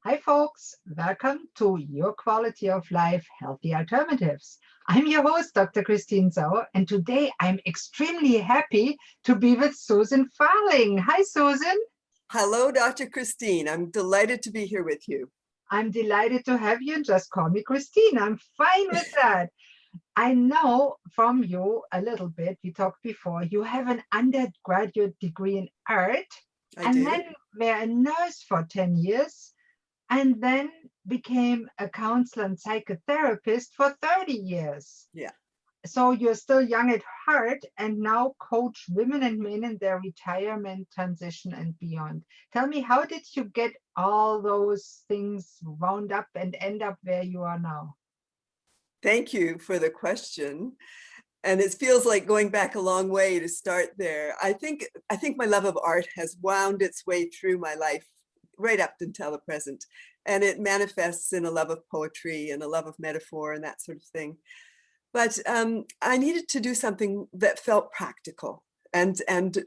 Hi, folks. Welcome to Your Quality of Life Healthy Alternatives. I'm your host, Dr. Christine Sauer, and today I'm extremely happy to be with Susan Farling. Hi, Susan. Hello, Dr. Christine. I'm delighted to be here with you. I'm delighted to have you. Just call me Christine. I'm fine with that. I know from you a little bit, we talked before, you have an undergraduate degree in art I and do. then were a nurse for 10 years and then became a counselor and psychotherapist for 30 years. Yeah. So you're still young at heart and now coach women and men in their retirement, transition, and beyond. Tell me, how did you get all those things wound up and end up where you are now? Thank you for the question. And it feels like going back a long way to start there. I think my love of art has wound its way through my life right up until the present. And it manifests in a love of poetry and a love of metaphor and that sort of thing. But I needed to do something that felt practical. And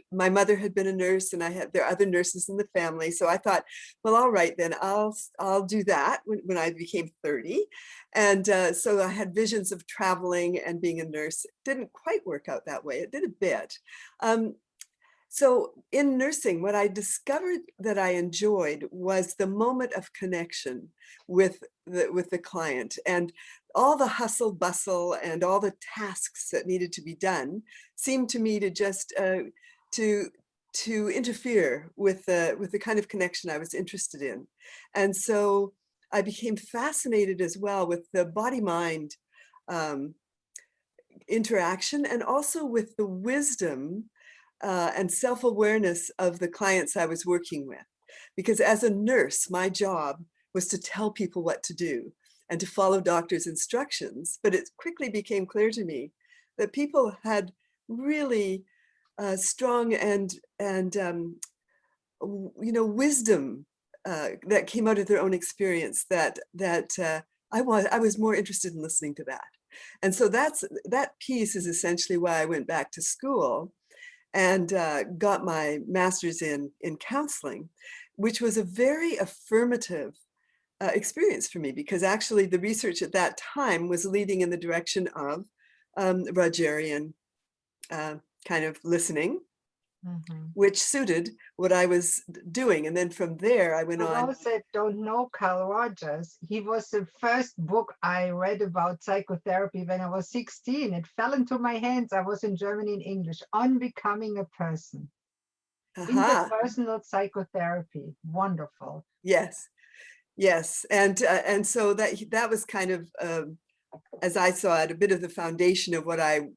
my mother had been a nurse, and there are other nurses in the family. So I thought, well, all right, then I'll do that when I became 30. And so I had visions of traveling and being a nurse. It didn't quite work out that way. It did a bit. Um, so in nursing, what I discovered that I enjoyed was the moment of connection with the client, and all the hustle bustle and all the tasks that needed to be done seemed to me to just to to interfere with the kind of connection I was interested in. And so I became fascinated as well with the body mind um, interaction, and also with the wisdom and self-awareness of the clients I was working with. Because as a nurse, my job was to tell people what to do and to follow doctors' instructions. But it quickly became clear to me that people had really strong and wisdom that came out of their own experience, that I was more interested in listening to that. And so that piece is essentially why I went back to school and got my master's in counseling, which was a very affirmative experience for me, because actually the research at that time was leading in the direction of Rogerian uh, kind of listening, Mhm. which suited what I was doing. And then from there, I went For on. those that don't know Carl Rogers, he was the first book I read about psychotherapy when I was 16. It fell into my hands. I was in Germany in English, On Becoming a Person, Aha, interpersonal psychotherapy. Wonderful. yes, yes. And so that was kind of, as I saw it, a bit of the foundation of what I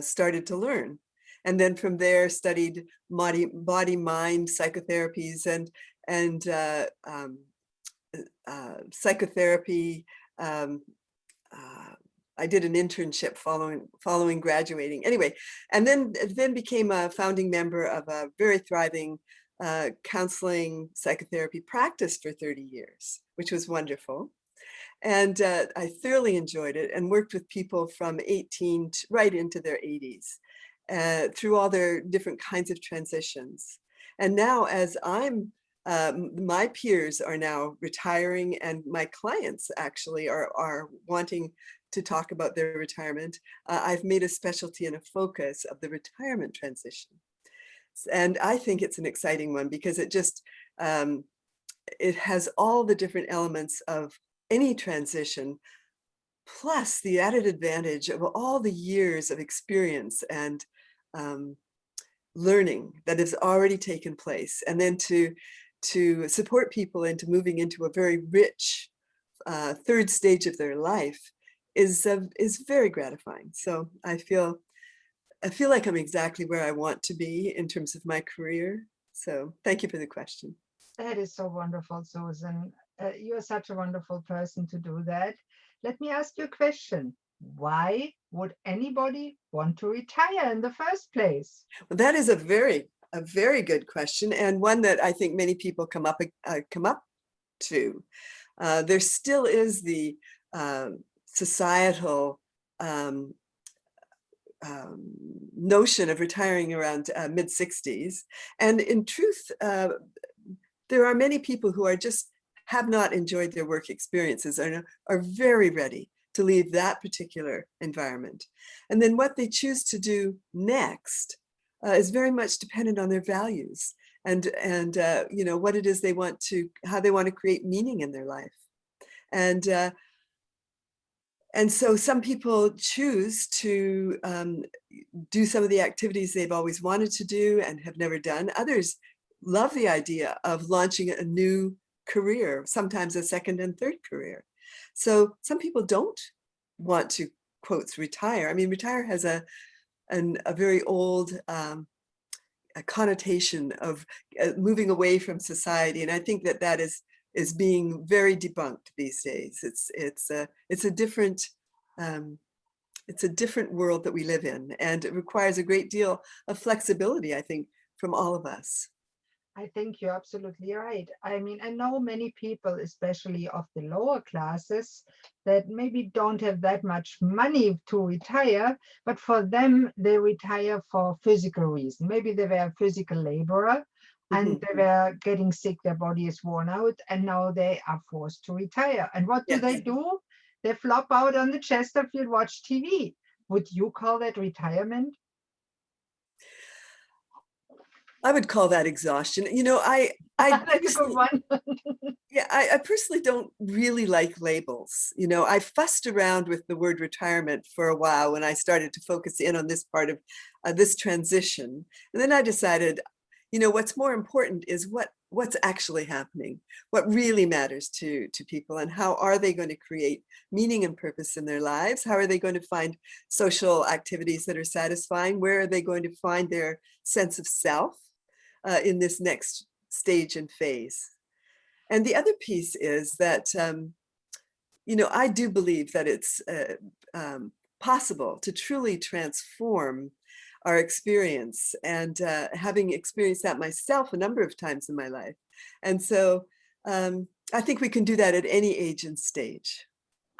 started to learn. And then from there, studied body mind psychotherapies and psychotherapy. Um, uh, I did an internship following graduating. Anyway, and then became a founding member of a very thriving counseling psychotherapy practice for 30 years, which was wonderful. And I thoroughly enjoyed it, and worked with people from 18 right into their 80s through all their different kinds of transitions. And now, as my peers are now retiring, and my clients actually are wanting to talk about their retirement, I've made a specialty and a focus of the retirement transition. And I think it's an exciting one, because um, it has all the different elements of any transition, plus the added advantage of all the years of experience and um, learning that has already taken place, and then to support people into moving into a very rich third stage of their life is very gratifying. So I feel like I'm exactly where I want to be in terms of my career. So thank you for the question. That is so wonderful, Susan. You're such a wonderful person to do that. Let me ask you a question. Why would anybody want to retire in the first place? Well, that is a very good question, and one that I think many people come up to. There still is the societal um, um, notion of retiring around mid 60s, and in truth, there are many people who are just have not enjoyed their work experiences are very ready to leave that particular environment. And then what they choose to do next is very much dependent on their values and you know, what it is they want to, how they want to create meaning in their life. And so some people choose to do some of the activities they've always wanted to do and have never done. Others love the idea of launching a new career, sometimes a second and third career. So some people don't want to, quotes, retire. I mean, retire has a very old a connotation of moving away from society. And I think that that is being very debunked these days. It's a different world that we live in, and it requires a great deal of flexibility, I think, from all of us. I think you're absolutely right. I mean, I know many people, especially of the lower classes, that maybe don't have that much money to retire, but for them, they retire for physical reason. Maybe they were a physical laborer and they were getting sick, their body is worn out, and now they are forced to retire. And what do they Yes. do? They flop out on the Chesterfield, watch TV. Would you call that retirement? I would call that exhaustion. You know, That's a good one. yeah, I personally don't really like labels. You know, I fussed around with the word retirement for a while when I started to focus in on this part of this transition. And then I decided, you know, what's more important is what's actually happening, what really matters to people, and how are they going to create meaning and purpose in their lives? How are they going to find social activities that are satisfying? Where are they going to find their sense of self in this next stage and phase? And the other piece is that, you know, I do believe that it's possible to truly transform our experience, and having experienced that myself a number of times in my life. And so I think we can do that at any age and stage.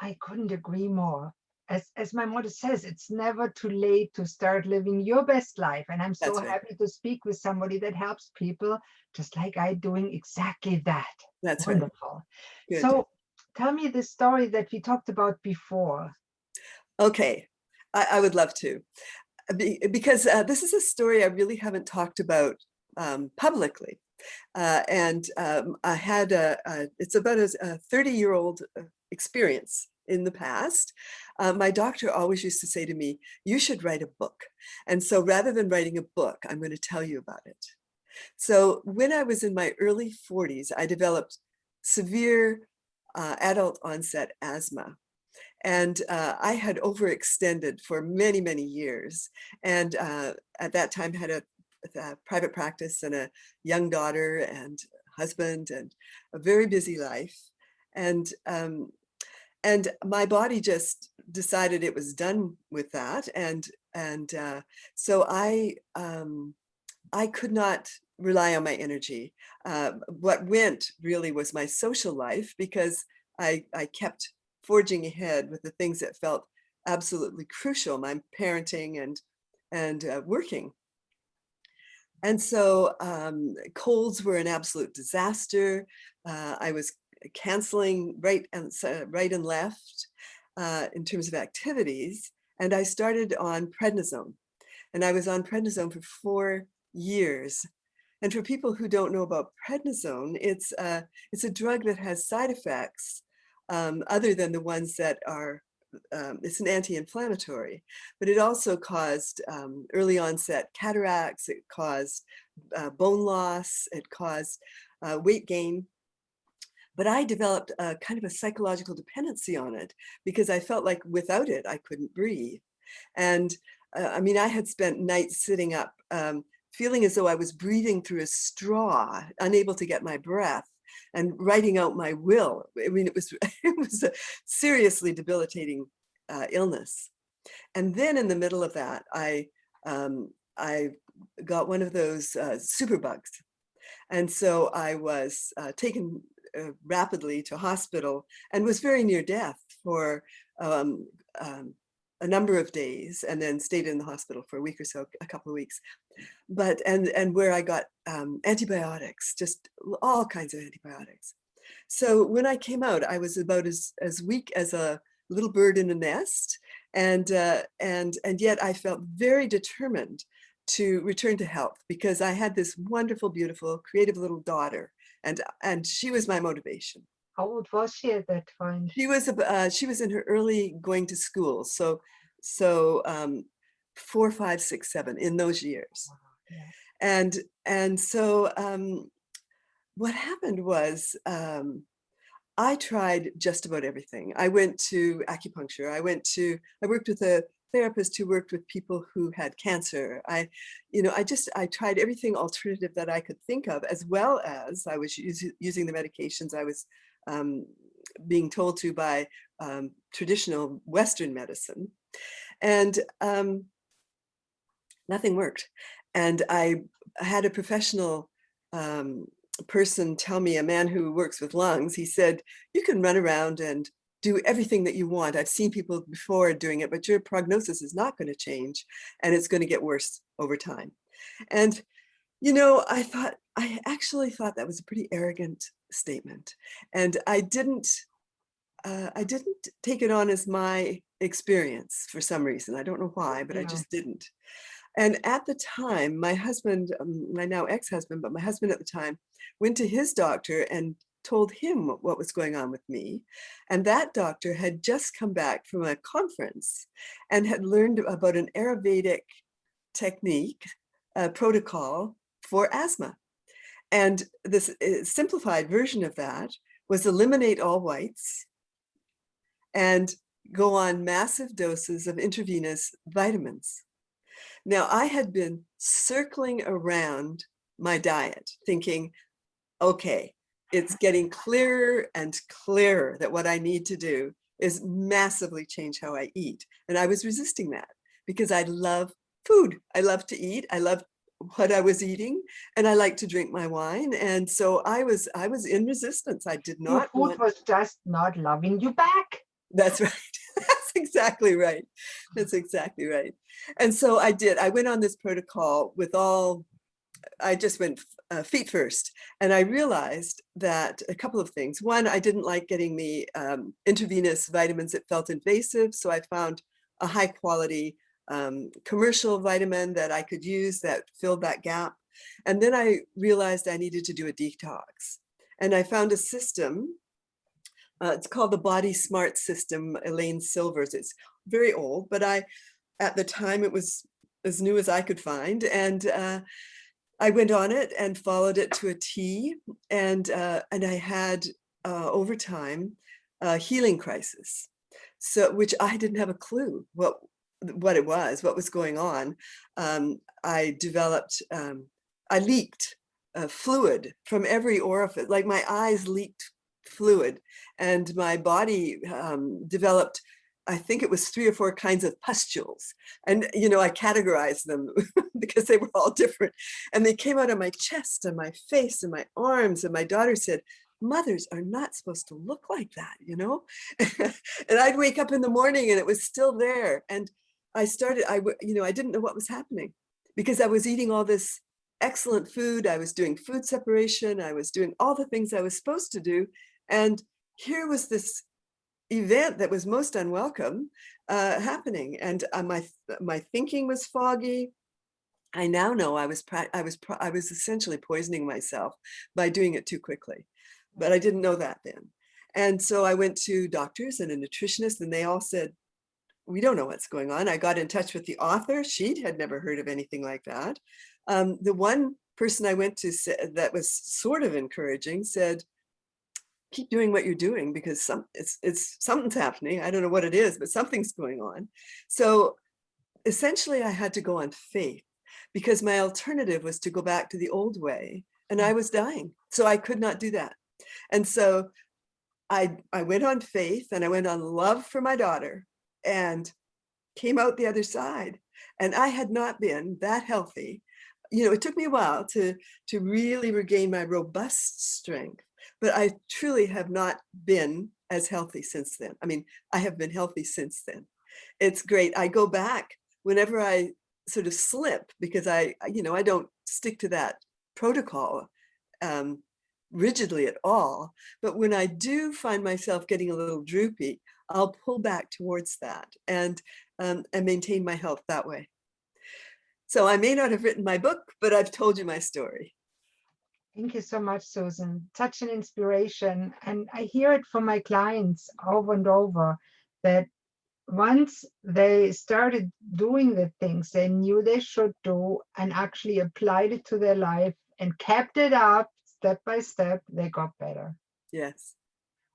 I couldn't agree more. As my motto says, it's never too late to start living your best life. And I'm so That's right. happy to speak with somebody that helps people just like I doing exactly that. That's right. Wonderful. Good. So tell me the story that we talked about before. Okay. I would love to. Because this is a story I really haven't talked about publicly. I had it's about a 30-year-old experience in the past. My doctor always used to say to me, you should write a book. And so rather than writing a book, I'm going to tell you about it. So when I was in my early 40s, I developed severe adult onset asthma. And I had overextended for many, many years. And at that time had a private practice and a young daughter and husband and a very busy life. And my body just decided it was done with that. So I could not rely on my energy. What went really was my social life, because I kept forging ahead with the things that felt absolutely crucial, my parenting and working. And so colds were an absolute disaster. I was canceling right and left in terms of activities. And I started on prednisone. And I was on prednisone for 4 years. And for people who don't know about prednisone, it's a drug that has side effects other than the ones that are, it's an anti-inflammatory, but it also caused early onset cataracts, it caused bone loss, it caused weight gain. But I developed a kind of a psychological dependency on it, because I felt like without it, I couldn't breathe. And I mean, I had spent nights sitting up, feeling as though I was breathing through a straw, unable to get my breath, and writing out my will. I mean, it was it was a seriously debilitating illness. And then in the middle of that, I got one of those superbugs, and so I was taken rapidly to hospital and was very near death for um, a number of days, and then stayed in the hospital for a week or so, a couple of weeks. But and where I got antibiotics, just all kinds of antibiotics. So when I came out, I was about as weak as a little bird in a nest, and yet I felt very determined to return to health because I had this wonderful, beautiful, creative little daughter, and she was my motivation. How old was she at that time? She was in her early going to school, so 4, 5, 6, 7 in those years, Wow, yeah. and so what happened was I tried just about everything. I went to acupuncture. I worked with a therapist who worked with people who had cancer. I tried everything alternative that I could think of, as well as I was using the medications I was um, being told to by traditional Western medicine. And nothing worked. And I had a professional um, person tell me, a man who works with lungs, he said, you can run around and do everything that you want. I've seen people before doing it, but your prognosis is not going to change and it's going to get worse over time. And, I actually thought that was a pretty arrogant statement. And I didn't take it on as my experience for some reason. I don't know why, but I Yeah. just didn't. And at the time, my husband, my now ex-husband, but my husband at the time, went to his doctor and told him what was going on with me. And that doctor had just come back from a conference and had learned about an Ayurvedic technique, protocol for asthma. And this simplified version of that was eliminate all whites and go on massive doses of intravenous vitamins. Now, I had been circling around my diet thinking, okay, it's getting clearer and clearer that what I need to do is massively change how I eat. And I was resisting that because I love food. I love to eat. I love what I was eating, and I like to drink my wine. And so I was in resistance. I did Your not food want. was just not loving you back. That's right. That's exactly right. That's exactly right. And so I did. I went on this protocol with I just went feet first. And I realized that a couple of things. One, I didn't like getting the intravenous vitamins. It felt invasive. So I found a high quality commercial vitamin that I could use that filled that gap. And then I realized I needed to do a detox. And I found a system. It's called the Body Smart System, Elaine Silver's. It's very old, but at the time, it was as new as I could find. And I went on it and followed it to a T. And I had, over time, a healing crisis. So, which I didn't have a clue what it was, what was going on. I developed, I leaked fluid from every orifice, like my eyes leaked fluid, and my body developed, I think it was 3 or 4 kinds of pustules. And, I categorized them because they were all different. And they came out of my chest and my face and my arms. And my daughter said, mothers are not supposed to look like that, And I'd wake up in the morning and it was still there. And I didn't know what was happening because I was eating all this excellent food. I was doing food separation. I was doing all the things I was supposed to do. And here was this event that was most unwelcome happening. And my thinking was foggy. I now know I was essentially poisoning myself by doing it too quickly, but I didn't know that then. And so I went to doctors and a nutritionist, and they all said, we don't know what's going on. I got in touch with the author. She had never heard of anything like that. The one person I went to that was sort of encouraging said, keep doing what you're doing because something's happening. I don't know what it is, but something's going on. So essentially I had to go on faith because my alternative was to go back to the old way, and I was dying. So I could not do that. And so I went on faith, and I went on love for my daughter, and came out the other side. And I had not been that healthy. It took me a while to really regain my robust strength, but I truly have not been as healthy since then. I mean, I have been healthy since then. It's great. I go back whenever I sort of slip because I don't stick to that protocol. rigidly at all. But when I do find myself getting a little droopy, I'll pull back towards that and maintain my health that way. So I may not have written my book, but I've told you my story. Thank you so much, Susan. Such an inspiration. And I hear it from my clients over and over that once they started doing the things they knew they should do and actually applied it to their life and kept it up step by step, they got better. Yes.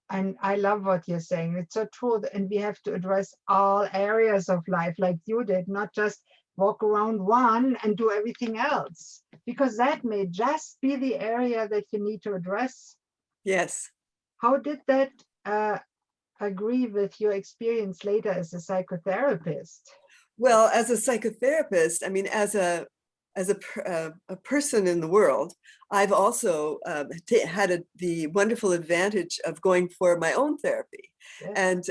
And I love what you're saying. It's so true. And we have to address all areas of life like you did, not just walk around one and do everything else, because that may just be the area that you need to address. Yes. How did that agree with your experience later as a psychotherapist? Well, as a psychotherapist, I mean, as a person in the world, I've also had the wonderful advantage of going for my own therapy Yes.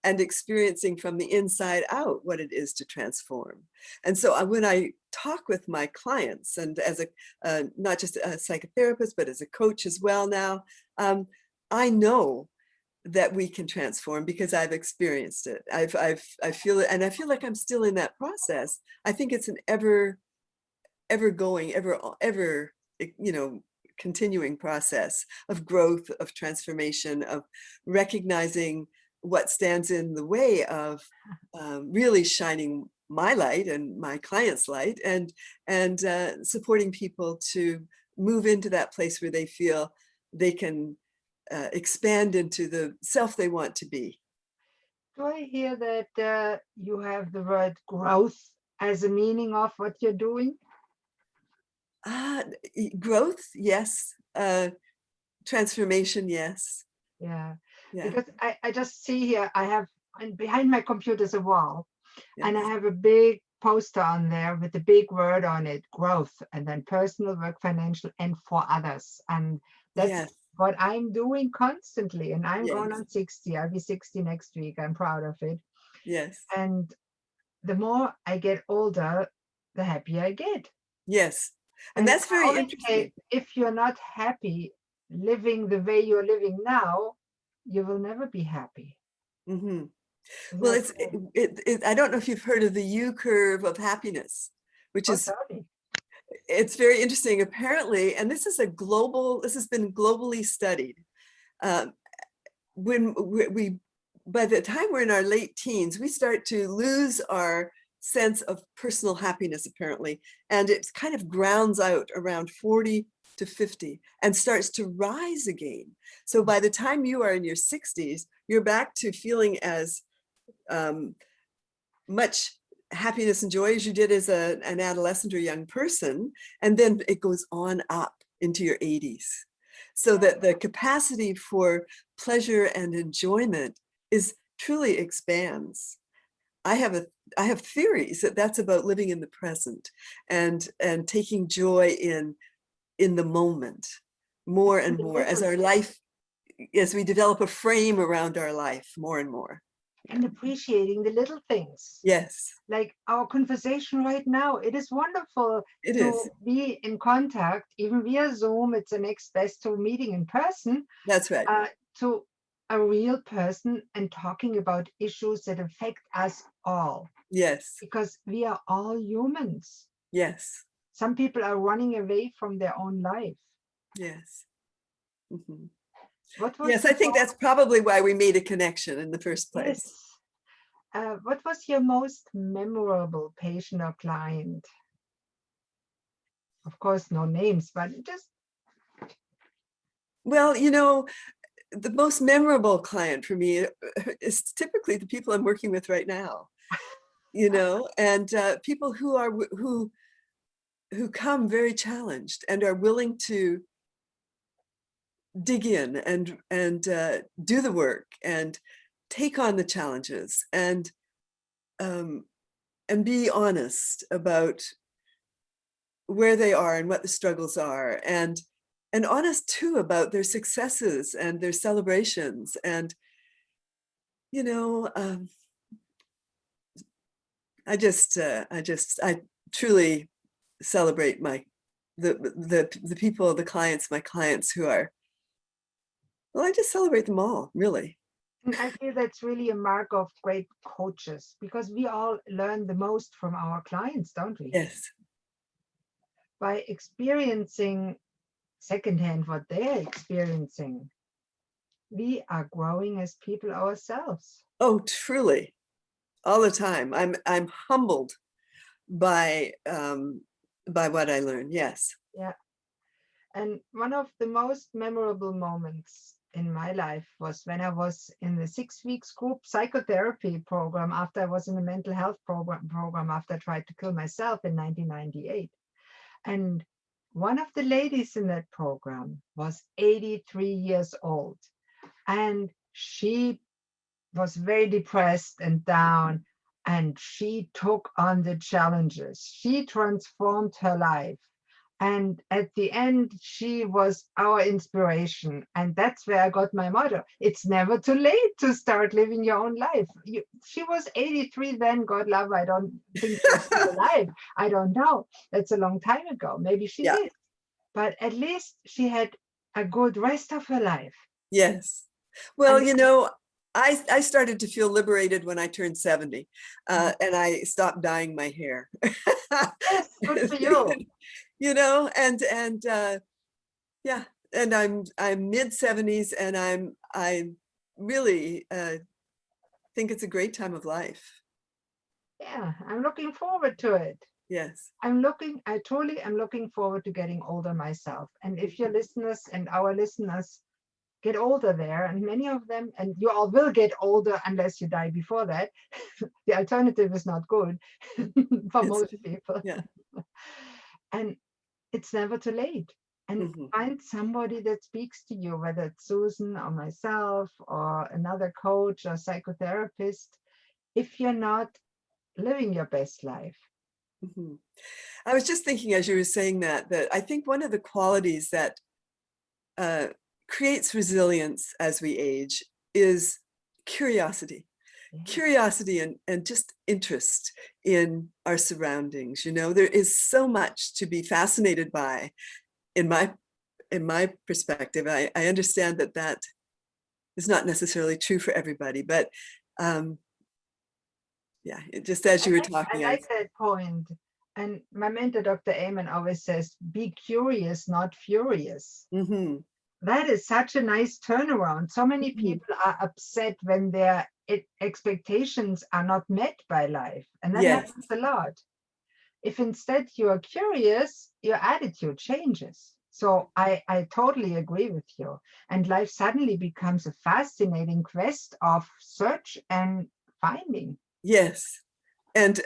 and experiencing from the inside out what it is to transform. And so when I talk with my clients, and as a not just a psychotherapist, but as a coach as well now, I know that we can transform because I've experienced it. I feel it, and I feel like I'm still in that process. I think it's an ever going, ever, continuing process of growth, of transformation, of recognizing what stands in the way of really shining my light and my clients' light, and supporting people to move into that place where they feel they can expand into the self they want to be. Do I hear that you have the word growth as a meaning of what you're doing? Ah, growth, yes. Transformation, yes. Yeah, Yeah, because I just see here, I have, and behind my computer is a wall, and I yes, have a big poster on there with a big word on it, growth, and then personal, work, financial, and for others. And that's yes, what I'm doing constantly. And I'm going yes, on 60. I'll be 60 next week. I'm proud of it. yes, And the more I get older, the happier I get. yes. And And that's I very always interesting. say, if you're not happy living the way you're living now, you will never be happy. Hmm. Is Well, that it's true? I don't know if you've heard of the U curve of happiness, which Oh, is, tell me. it's very interesting. Apparently, and this has been globally studied. Um, when we by the time we're in our late teens, we start to lose our sense of personal happiness, apparently, and it kind of grounds out around 40 to 50 and starts to rise again. So by the time you are in your 60s, you're back to feeling as um, much happiness and joy as you did as an adolescent or young person, and then it goes on up into your 80s, so Yeah. that the capacity for pleasure and enjoyment is truly expands. I have a I have theories that that's about living in the present and taking joy in the moment more and The more as little our life, as we develop a frame around our life more and more. and appreciating the little things. Yes, Like our conversation right now, it is wonderful it to is. be in contact, even via Zoom. It's the next best to meeting in person, That's right. uh, to a real person and talking about issues that affect us all, Yes, because we are all humans. yes, Some people are running away from their own life. yes. Mhm. What was Yes, I your think that's probably why we made a connection in the first place. yes? What was your most memorable patient or client? Of course, no names, but just Well, the most memorable client for me is typically the people I'm working with right now, and people who come very challenged and are willing to dig in and do the work and take on the challenges um, and be honest about where they are and what the struggles are, and honest too about their successes and their celebrations. And you know I truly celebrate the people, the clients, my clients who are Well, I just celebrate them all, really. And I feel that's really a mark of great coaches, because we all learn the most from our clients, don't we? Yes. By experiencing secondhand what they're experiencing, we are growing as people ourselves. Oh, truly, all the time. I'm humbled by what I learned. Yes. Yeah. And one of the most memorable moments in my life was when I was in the 6 weeks group psychotherapy program after I was in the mental health program after I tried to kill myself in 1998. And one of the ladies in that program was 83 years old. And she was very depressed and down. And she took on the challenges. She transformed her life. And at the end, she was our inspiration. And that's where I got my motto. It's never too late to start living your own life. She was 83 then, God love her. I don't think she's still alive. I don't know. That's a long time ago. Maybe she's Yeah. it. But at least she had a good rest of her life. Yes. Well, And I started to feel liberated when I turned 70, and I stopped dyeing my hair. yes, good for you. And yeah, and I'm mid 70s, and I really think it's a great time of life. Yeah, I'm looking forward to it. Yes. I truly am looking forward to getting older myself. And if your listeners and our listeners get older there, and many of them, and you all will get older unless you die before that, the alternative is not good for It's most people. yeah. And it's never too late. And Mhm. find somebody that speaks to you, whether it's Susan or myself or another coach or psychotherapist, if you're not living your best life. Mhm. I was just thinking as you were saying that I think one of the qualities that uh, creates resilience as we age is curiosity. Yeah. Curiosity and just interest in our surroundings. There is so much to be fascinated by in my perspective. I understand that is not necessarily true for everybody, but yeah, just as you were I talking, like that point. And my mentor, Dr. Amen, always says, be curious, not furious. mhm, That is such a nice turnaround. So many mhm. people are upset when their expectations are not met by life. And that Yes, happens a lot. If instead you are curious, your attitude changes. So I totally agree with you. And life suddenly becomes a fascinating quest of search and finding. yes, and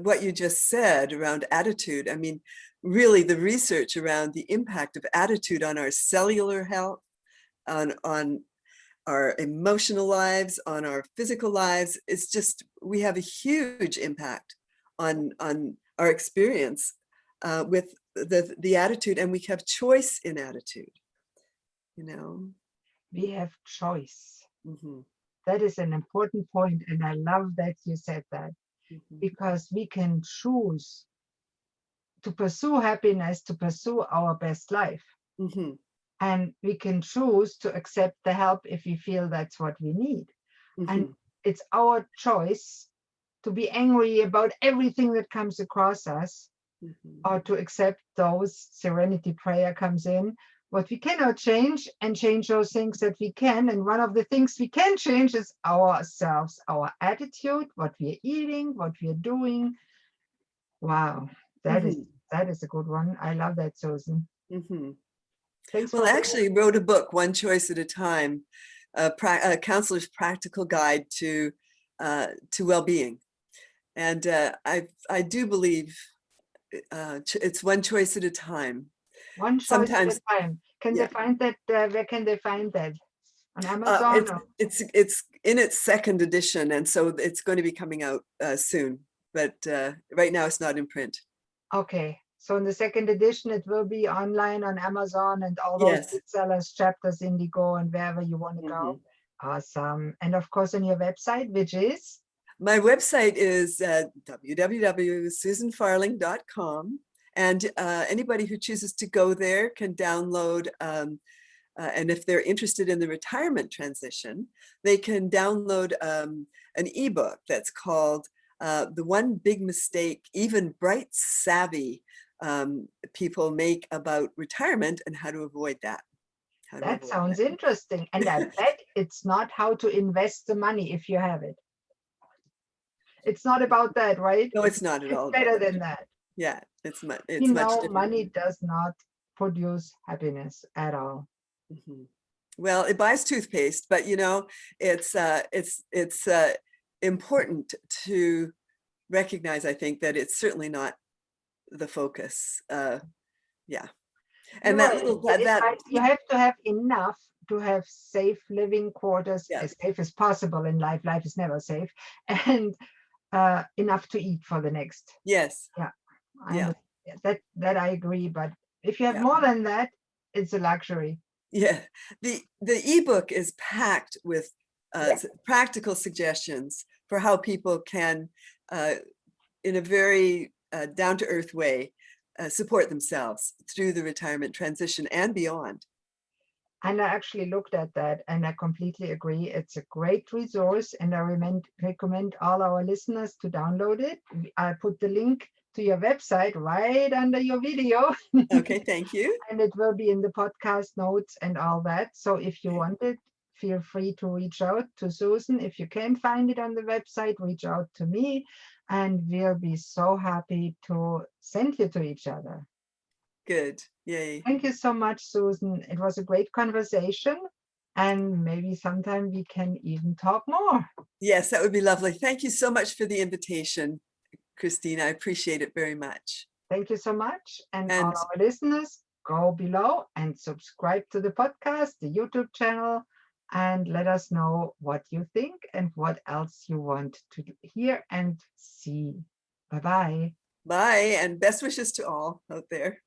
what you just said around attitude. I mean, really, the research around the impact of attitude on our cellular health, on our emotional lives, on our physical lives, it's just we have a huge impact on our experience with the attitude, and we have choice in attitude. You know. We have choice. Mhm, That is an important point, and I love that you said that, mhm, because we can choose to pursue happiness, to pursue our best life. mhm, And we can choose to accept the help if we feel that's what we need. And mhm, it's our choice to be angry about everything that comes across us, mhm. or to accept those serenity prayer comes in, what we cannot change, and change those things that we can. And one of the things we can change is ourselves, our attitude, what we are eating, what we are doing. Wow, that is Mhm, that is a good one. I love that, Susan. mhm. Thanks Well, for I bringing. actually wrote a book, One Choice at a Time, a counselor's practical guide to well-being. And I do believe it's one choice at a time. One choice at a Sometimes, time. Can they yeah, find that? Where can they find that? On Amazon? it's Or? it's in its second edition, and so it's going to be coming out soon. But right now, it's not in print. Okay. So in the second edition, it will be online on Amazon and all those Yes. booksellers, Chapters, Indigo, and wherever you want to go. Mhm. Awesome. And of course, on your website, which is My website is www.susanfarling.com. And anybody who chooses to go there can download And if they're interested in the retirement transition, they can download an ebook that's called The One Big Mistake Even Bright Savvy People Make About Retirement and How to Avoid that. That sounds interesting. And I bet it's not how to invest the money if you have it. It's not about that, right? No, it's not at all about Better that. than that. Yeah, it's much different. Money does not produce happiness at all. Mhm. Well, it buys toothpaste, but it's important to recognize, I think, that it's certainly not the focus. Yeah, and that little you have to have enough to have safe living quarters, yeah, as safe as possible in life. Life is never safe, and enough to eat for the next. yes, Yeah, yeah, that I agree. But if you have yeah, more than that, it's a luxury. yeah. The ebook is packed with practical suggestions for how people can, in a very down-to-earth way, support themselves through the retirement transition and beyond. And I actually looked at that and I completely agree. It's a great resource and I recommend all our listeners to download it. I put the link to your website right under your video. Okay, thank you. And it will be in the podcast notes and all that. So if you want it, feel free to reach out to Susan. If you can't find it on the website, reach out to me and we'll be so happy to send you to each other. Good. Yay. Thank you so much, Susan. It was a great conversation, and maybe sometime we can even talk more. Yes, that would be lovely. Thank you so much for the invitation, Christine. I appreciate it very much. Thank you so much. And all And our listeners, go below and subscribe to the podcast, the YouTube channel, and let us know what you think and what else you want to hear and see. Bye-bye. bye, and best wishes to all out there.